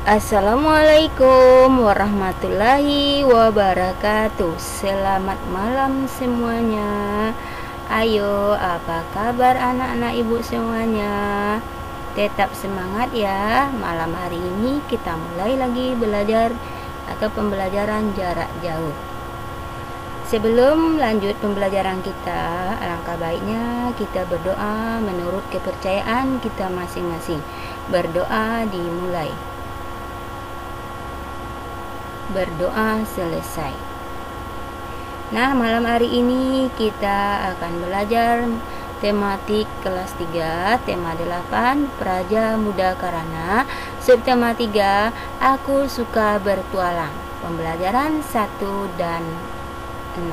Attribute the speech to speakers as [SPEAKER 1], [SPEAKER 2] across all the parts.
[SPEAKER 1] Assalamualaikum warahmatullahi wabarakatuh. Selamat malam semuanya. Ayo, apa kabar anak-anak ibu semuanya? Tetap semangat ya. Malam hari ini kita mulai lagi belajar atau pembelajaran jarak jauh. Sebelum lanjut pembelajaran kita, alangkah baiknya kita berdoa menurut kepercayaan kita masing-masing. Berdoa dimulai. Berdoa selesai. Nah, malam hari ini kita akan belajar tematik kelas 3, tema 8, Praja Muda Karana, subtema 3, Aku Suka Bertualang. Pembelajaran 1 dan 6.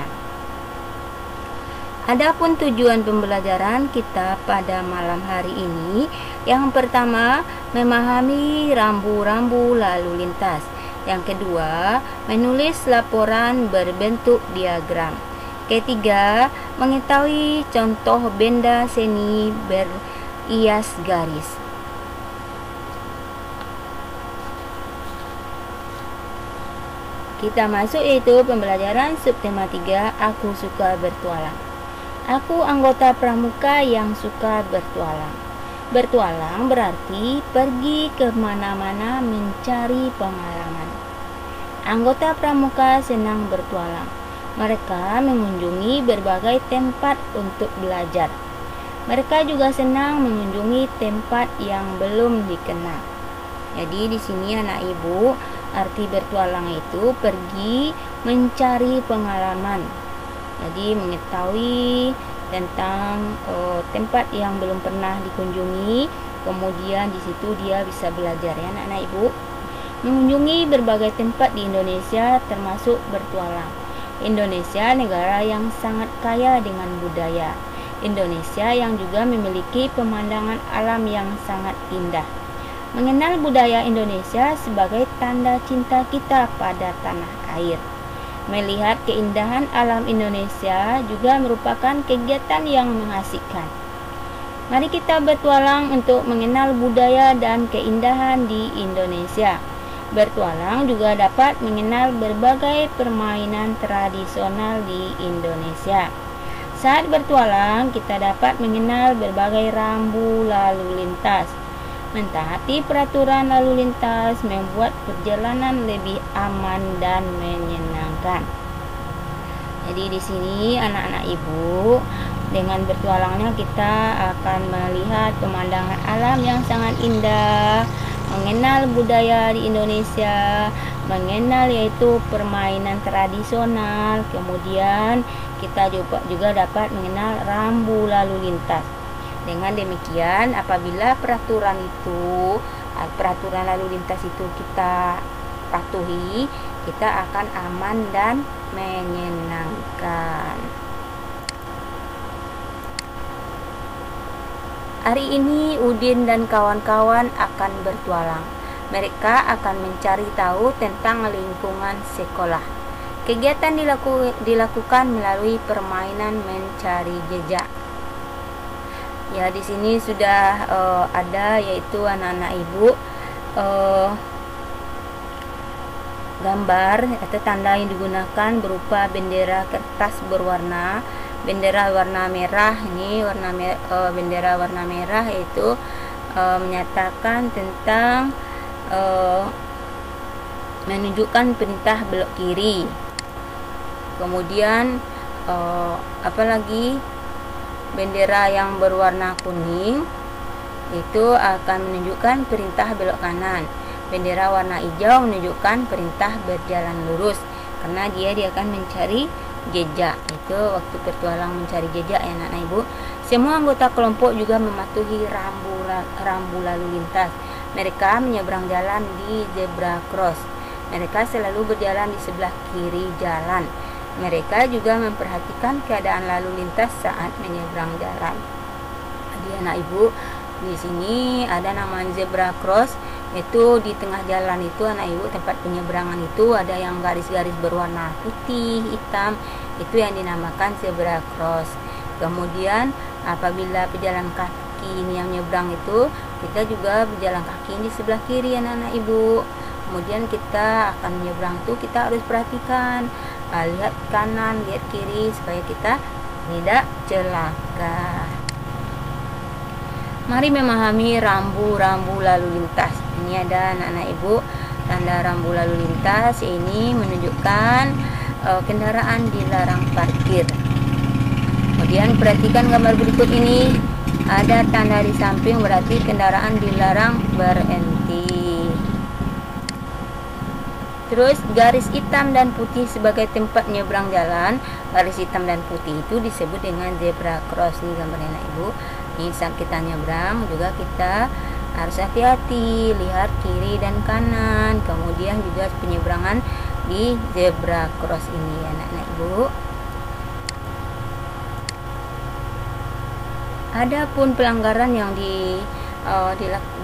[SPEAKER 1] Adapun tujuan pembelajaran kita pada malam hari ini, yang pertama, memahami rambu-rambu lalu lintas. Yang kedua, menulis laporan berbentuk diagram. Ketiga, mengetahui contoh benda seni berias garis. Kita masuk yaitu pembelajaran subtema 3, Aku Suka Bertualang. Aku anggota pramuka yang suka bertualang. Bertualang berarti pergi kemana-mana mencari pengalaman. Anggota pramuka senang bertualang. Mereka mengunjungi berbagai tempat untuk belajar. Mereka juga senang mengunjungi tempat yang belum dikenal. Jadi di sini anak ibu, arti bertualang itu pergi mencari pengalaman. Jadi mengetahui tentang tempat yang belum pernah dikunjungi, kemudian di situ dia bisa belajar ya anak-anak ibu. Mengunjungi berbagai tempat di Indonesia termasuk bertualang. Indonesia negara yang sangat kaya dengan budaya. Indonesia yang juga memiliki pemandangan alam yang sangat indah. Mengenal budaya Indonesia sebagai tanda cinta kita pada tanah air. Melihat keindahan alam Indonesia juga merupakan kegiatan yang mengasihkan. Mari kita bertualang untuk mengenal budaya dan keindahan di Indonesia. Bertualang juga dapat mengenal berbagai permainan tradisional di Indonesia. Saat bertualang, kita dapat mengenal berbagai rambu lalu lintas. Mentaati peraturan lalu lintas membuat perjalanan lebih aman dan menyenangkan. Jadi di sini anak-anak ibu, dengan bertualangnya kita akan melihat pemandangan alam yang sangat indah, mengenal budaya di Indonesia, mengenal yaitu permainan tradisional, kemudian kita juga dapat mengenal rambu lalu lintas. Dengan demikian, apabila peraturan lalu lintas itu kita patuhi, kita akan aman dan menyenangkan. Hari ini Udin dan kawan-kawan akan bertualang. Mereka akan mencari tahu tentang lingkungan sekolah. Kegiatan dilakukan melalui permainan mencari jejak. Ya, di sini sudah ada yaitu anak-anak ibu gambar atau tanda yang digunakan berupa bendera kertas berwarna, bendera warna merah. Ini bendera warna merah yaitu menyatakan tentang menunjukkan perintah belok kiri. Kemudian apalagi bendera yang berwarna kuning itu akan menunjukkan perintah belok kanan. Bendera warna hijau menunjukkan perintah berjalan lurus, karena dia akan mencari jejak. Itu waktu bertualang mencari jejak ya anak-anak ibu. Semua anggota kelompok juga mematuhi rambu lalu lintas. Mereka menyeberang jalan di zebra cross. Mereka selalu berjalan di sebelah kiri jalan. Mereka juga memperhatikan keadaan lalu lintas saat menyeberang jalan. Jadi anak ibu, di sini ada nama zebra cross, itu di tengah jalan itu anak ibu, tempat penyeberangan itu ada yang garis-garis berwarna putih, hitam, itu yang dinamakan zebra cross. Kemudian apabila pejalan kaki ini yang menyeberang itu kita juga berjalan kaki di sebelah kiri anak-anak ibu. Kemudian kita akan menyeberang tuh kita harus perhatikan, lihat kanan, lihat kiri supaya kita tidak celaka. Mari memahami rambu-rambu lalu lintas. Ini ada anak-anak ibu, tanda rambu lalu lintas ini menunjukkan kendaraan dilarang parkir. Kemudian perhatikan gambar berikut ini, ada tanda di samping berarti kendaraan dilarang berhenti. Terus garis hitam dan putih sebagai tempat nyebrang jalan. Garis hitam dan putih itu disebut dengan zebra cross. Nih gambarnya anak ibu. Ini saat kita nyebrang juga kita harus hati-hati, lihat kiri dan kanan. Kemudian juga penyeberangan di zebra cross ini anak-anak ibu. Adapun pelanggaran yang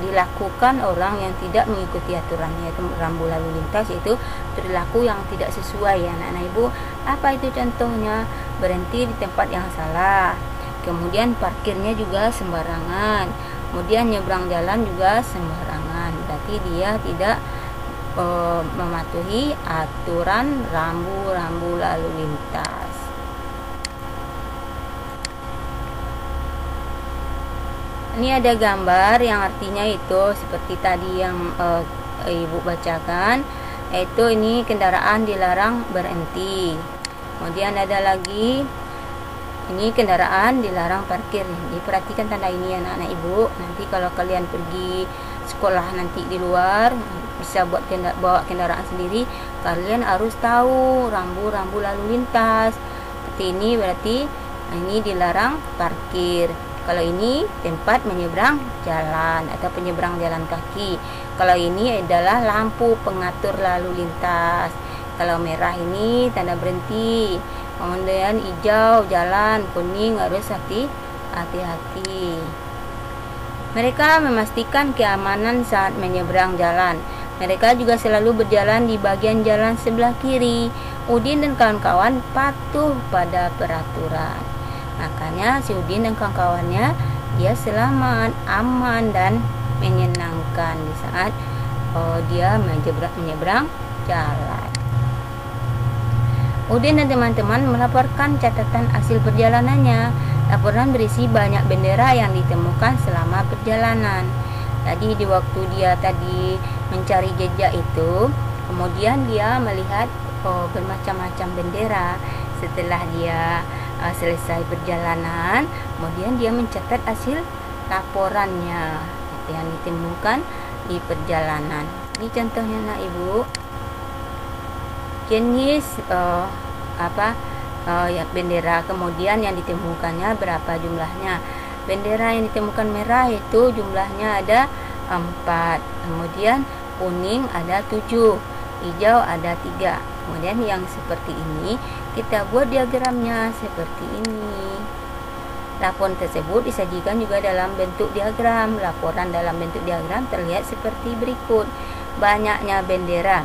[SPEAKER 1] dilakukan orang yang tidak mengikuti aturan, yaitu rambu lalu lintas, yaitu perilaku yang tidak sesuai ya anak-anak ibu. Apa itu contohnya? Berhenti di tempat yang salah, kemudian parkirnya juga sembarangan, kemudian nyebrang jalan juga sembarangan. Berarti dia tidak mematuhi aturan rambu-rambu lalu lintas. Ini ada gambar yang artinya itu seperti tadi yang ibu bacakan, yaitu ini kendaraan dilarang berhenti. Kemudian ada lagi ini kendaraan dilarang parkir. Diperhatikan tanda ini anak-anak ibu. Nanti kalau kalian pergi sekolah nanti di luar bisa bawa kendaraan sendiri, kalian harus tahu rambu-rambu lalu lintas. Seperti ini berarti ini dilarang parkir. Kalau ini tempat menyeberang jalan atau penyeberang jalan kaki. Kalau ini adalah lampu pengatur lalu lintas. Kalau merah ini tanda berhenti. Kemudian hijau jalan, kuning harus hati-hati. Mereka memastikan keamanan saat menyeberang jalan. Mereka juga selalu berjalan di bagian jalan sebelah kiri. Udin dan kawan-kawan patuh pada peraturan. Makanya si Udin dan kawan-kawannya dia selamat, aman dan menyenangkan di saat dia menyeberang jalan. Udin dan teman-teman melaporkan catatan hasil perjalanannya. Laporan berisi banyak bendera yang ditemukan selama perjalanan. Tadi di waktu dia tadi mencari jejak itu, kemudian dia melihat bermacam-macam bendera. Setelah dia selesai perjalanan, kemudian dia mencatat hasil laporannya yang ditemukan di perjalanan. Ini contohnya nak ibu, jenis ya bendera, kemudian yang ditemukannya berapa jumlahnya. Bendera yang ditemukan merah itu jumlahnya ada 4, kemudian kuning ada 7, hijau ada 3. Kemudian yang seperti ini kita buat diagramnya seperti ini. Laporan tersebut disajikan juga dalam bentuk diagram. Laporan dalam bentuk diagram terlihat seperti berikut. Banyaknya bendera.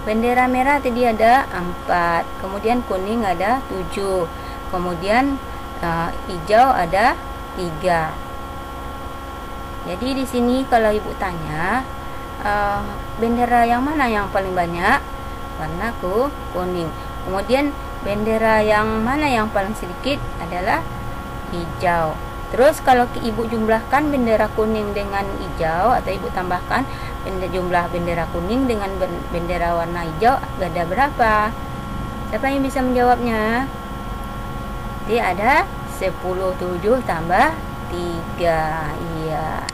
[SPEAKER 1] Bendera merah tadi ada 4, kemudian kuning ada 7, kemudian hijau ada 3. Jadi di sini kalau ibu tanya bendera yang mana yang paling banyak, warna kuning. Kemudian bendera yang mana yang paling sedikit adalah hijau. Terus kalau ibu jumlahkan bendera kuning dengan hijau, atau ibu tambahkan jumlah bendera kuning dengan bendera warna hijau, ada berapa? Siapa yang bisa menjawabnya? Jadi ada 10, 7 tambah 3. Iya.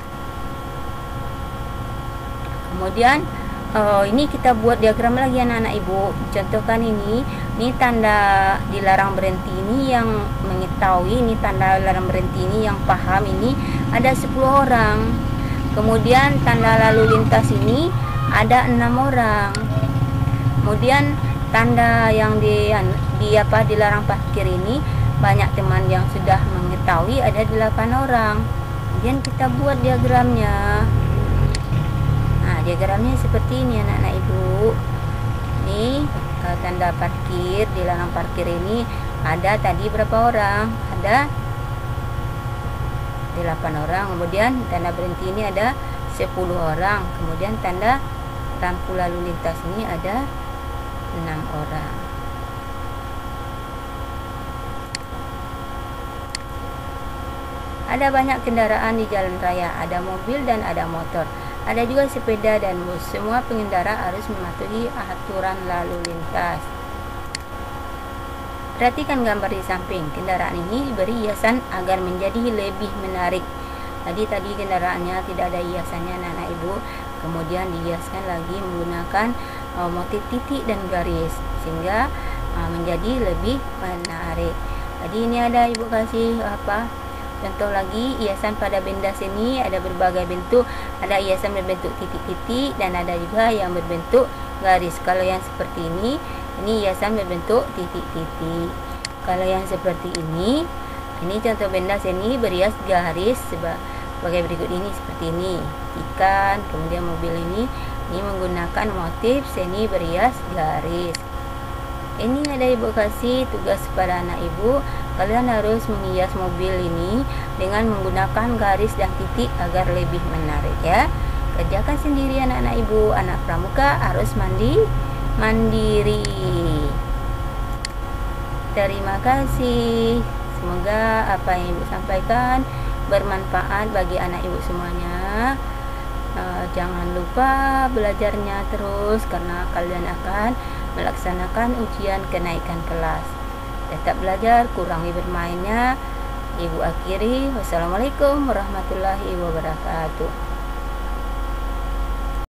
[SPEAKER 1] Kemudian ini kita buat diagram lagi anak-anak ibu. Contohkan ini tanda dilarang berhenti ini yang mengetahui, ini tanda dilarang berhenti ini yang paham ini ada 10 orang. Kemudian tanda lalu lintas ini ada 6 orang. Kemudian tanda yang dilarang parkir ini banyak teman yang sudah mengetahui ada 8 orang. Kemudian kita buat diagramnya. Nah, diagramnya seperti ini anak-anak ibu. Ini tanda parkir, dilarang parkir ini ada tadi berapa orang? Ada 8 orang. Kemudian tanda berhenti ini ada 10 orang. Kemudian tanda lampu lalu lintas ini ada 6 orang. Ada banyak kendaraan di jalan raya, ada mobil dan ada motor. Ada juga sepeda dan bus. Semua pengendara harus mematuhi aturan lalu lintas. Perhatikan gambar di samping. Kendaraan ini diberi hiasan agar menjadi lebih menarik. Tadi kendaraannya tidak ada hiasannya anak ibu. Kemudian dihiaskan lagi menggunakan motif titik dan garis sehingga menjadi lebih menarik. Tadi ini ada ibu kasih contoh lagi hiasan pada benda seni, ada berbagai bentuk. Ada hiasan berbentuk titik-titik dan ada juga yang berbentuk garis. Kalau yang seperti ini hiasan berbentuk titik-titik. Kalau yang seperti ini contoh benda seni berhias garis sebagai berikut ini, seperti ini ikan. Kemudian mobil ini menggunakan motif seni berhias garis. Ini ada ibu kasih tugas kepada anak ibu. Kalian harus menghias mobil ini dengan menggunakan garis dan titik agar lebih menarik ya. Kerjakan sendiri anak-anak ibu. Anak pramuka harus mandiri. Terima kasih. Semoga apa yang ibu sampaikan bermanfaat bagi anak ibu semuanya. Jangan lupa belajarnya terus karena kalian akan melaksanakan ujian kenaikan kelas. Tetap belajar, kurangi bermainnya. Ibu akhiri. Wassalamualaikum warahmatullahi wabarakatuh.